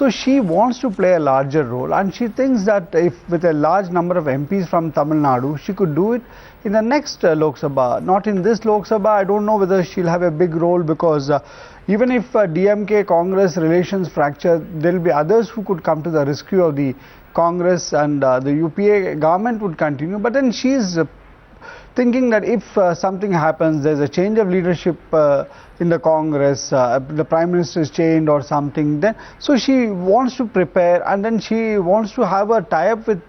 So she wants to play a larger role, and she thinks that if with a large number of MPs from Tamil Nadu, she could do it in the next Lok Sabha. Not in this Lok Sabha, I don't know whether she'll have a big role, because even if DMK Congress relations fracture, there will be others who could come to the rescue of the Congress, and the UPA government would continue. But then she's thinking that if something happens, there's a change of leadership in the Congress, the Prime Minister is changed or something, then so she wants to prepare, and then she wants to have a tie-up with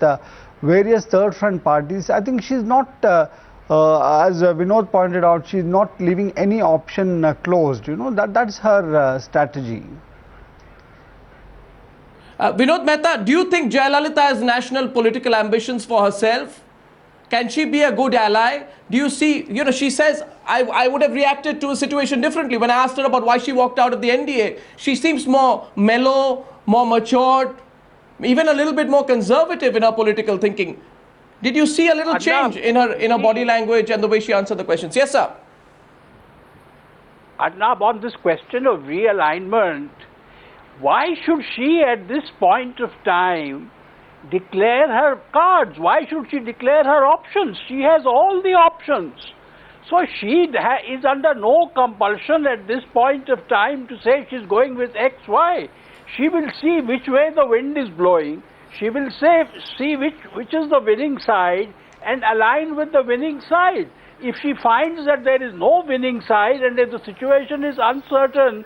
various third front parties. I think she's not, as Vinod pointed out, she's not leaving any option closed. You know, that's her strategy. Vinod Mehta, do you think Jayalalithaa has national political ambitions for herself? Can she be a good ally? Do you see, you know, she says, I would have reacted to a situation differently. When I asked her about why she walked out of the NDA, she seems more mellow, more matured, even a little bit more conservative in her political thinking. Did you see a little change in her body language and the way she answered the questions? Yes, sir. Arnab, on this question of realignment, why should she at this point of time declare her cards? Why should she declare her options? She has all the options. So she is under no compulsion at this point of time to say she's going with X, Y. She will see which way the wind is blowing. She will see which is the winning side and align with the winning side. If she finds that there is no winning side and if the situation is uncertain,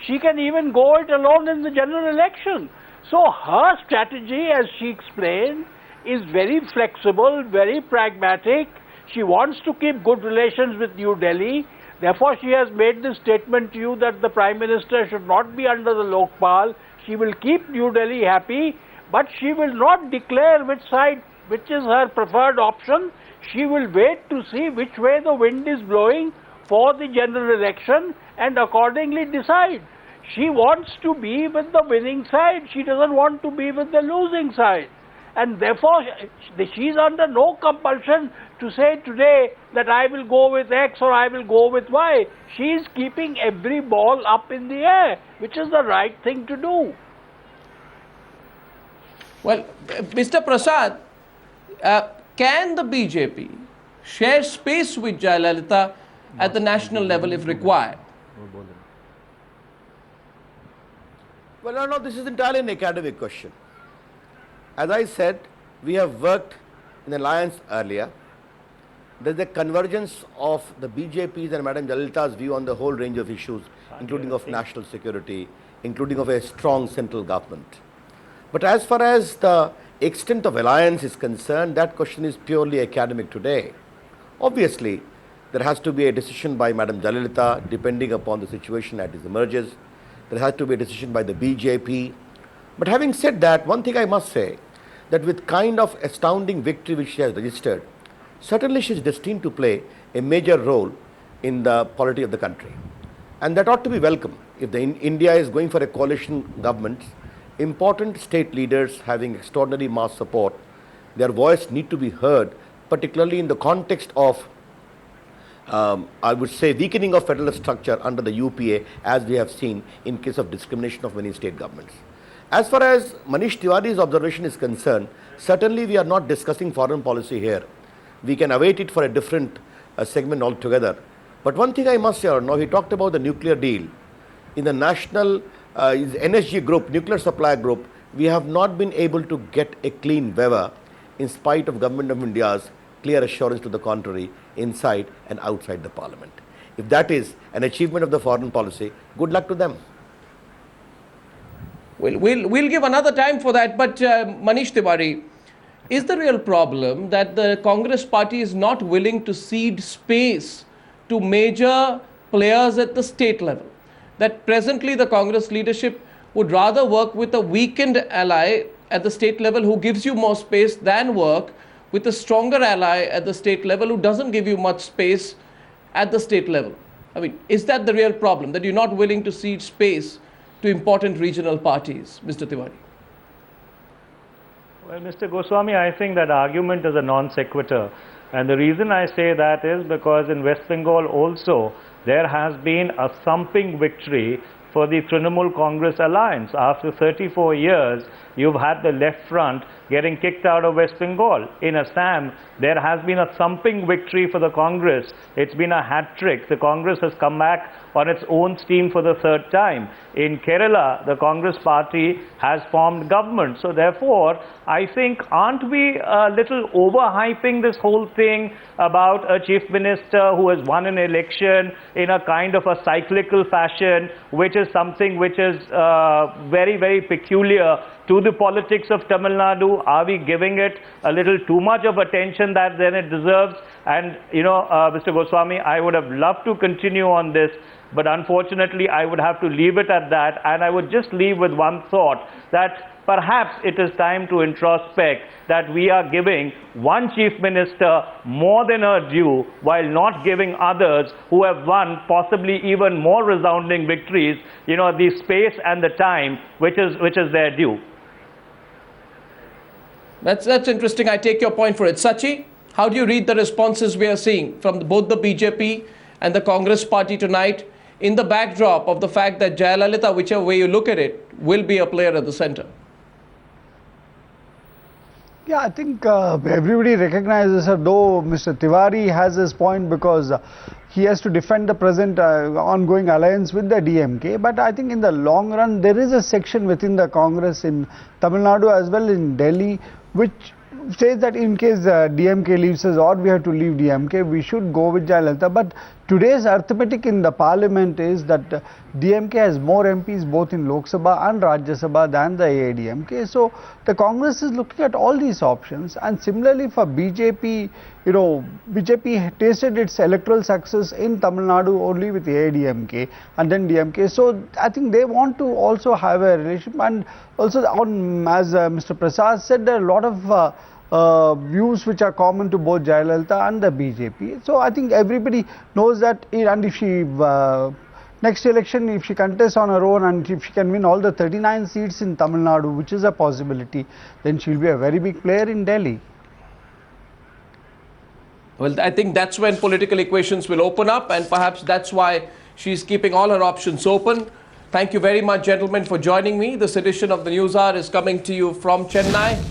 she can even go it alone in the general election. So her strategy, as she explained, is very flexible, very pragmatic. She wants to keep good relations with New Delhi. Therefore, she has made this statement to you that the Prime Minister should not be under the Lokpal. She will keep New Delhi happy, but she will not declare which is her preferred option. She will wait to see which way the wind is blowing for the general election and accordingly decide. She wants to be with the winning side. She doesn't want to be with the losing side. And therefore, she's under no compulsion to say today that I will go with X or I will go with Y. She's keeping every ball up in the air, which is the right thing to do. Well, Mr. Prasad, can the BJP share space with Jayalalithaa at the national level if required? Well, no, this is entirely an academic question. As I said, we have worked in alliance earlier. There is a convergence of the BJP's and Madam Jayalalitha's view on the whole range of issues, including of national security, including of a strong central government. But as far as the extent of alliance is concerned, that question is purely academic today. Obviously, there has to be a decision by Madam Jayalalithaa depending upon the situation as it emerges. There has to be a decision by the BJP. But having said that, one thing I must say, that with kind of astounding victory which she has registered, certainly she is destined to play a major role in the polity of the country. And that ought to be welcome. If India is going for a coalition government, important state leaders having extraordinary mass support, their voice need to be heard, particularly in the context of I would say weakening of federal structure under the UPA, as we have seen in case of discrimination of many state governments. As far as Manish Tiwari's observation is concerned, certainly we are not discussing foreign policy here. We can await it for a different segment altogether. But one thing I must say, now he talked about the nuclear deal. In the national NSG group, nuclear supply group, we have not been able to get a clean waiver in spite of Government of India's clear assurance to the contrary inside and outside the parliament. If that is an achievement of the foreign policy, good luck to them. We'll give another time for that, but Manish Tiwari, is the real problem that the Congress party is not willing to cede space to major players at the state level? That presently the Congress leadership would rather work with a weakened ally at the state level who gives you more space than work with a stronger ally at the state level who doesn't give you much space at the state level? I mean, is that the real problem, that you're not willing to cede space to important regional parties, Mr. Tiwari? Well, Mr. Goswami, I think that argument is a non sequitur. And the reason I say that is because in West Bengal also there has been a thumping victory for the Trinamool Congress alliance. After 34 years, you've had the left front getting kicked out of West Bengal. In Assam, there has been a thumping victory for the Congress. It's been a hat trick. The Congress has come back on its own steam for the third time. In Kerala, the Congress party has formed government. So therefore, I think, aren't we a little overhyping this whole thing about a chief minister who has won an election in a kind of a cyclical fashion, which is something which is very, very peculiar to the politics of Tamil Nadu? Are we giving it a little too much of attention that then it deserves? And, Mr. Goswami, I would have loved to continue on this, but unfortunately, I would have to leave it at that. And I would just leave with one thought, that perhaps it is time to introspect that we are giving one chief minister more than her due, while not giving others who have won possibly even more resounding victories, the space and the time which is their due. That's interesting. I take your point for it. Sachi, how do you read the responses we are seeing from both the BJP and the Congress party tonight, in the backdrop of the fact that Jayalalithaa, whichever way you look at it, will be a player at the center? Yeah, I think everybody recognizes her, though Mr. Tiwari has his point, because he has to defend the present ongoing alliance with the DMK. But I think in the long run, there is a section within the Congress in Tamil Nadu as well in Delhi, which says that in case DMK leaves us or we have to leave DMK, we should go with Jayalalithaa. But today's arithmetic in the parliament is that DMK has more MPs both in Lok Sabha and Rajya Sabha than the AIDMK. So the Congress is looking at all these options. And similarly for BJP, BJP tasted its electoral success in Tamil Nadu only with AIDMK and then DMK. So I think they want to also have a relationship. And also as Mr. Prasad said, there are a lot of views which are common to both Jayalalithaa and the BJP. So I think everybody knows that, and if she next election, if she contests on her own and if she can win all the 39 seats in Tamil Nadu, which is a possibility, then she will be a very big player in Delhi. Well, I think that's when political equations will open up, and perhaps that's why she's keeping all her options open. Thank you very much, gentlemen, for joining me. This edition of the News Hour is coming to you from Chennai.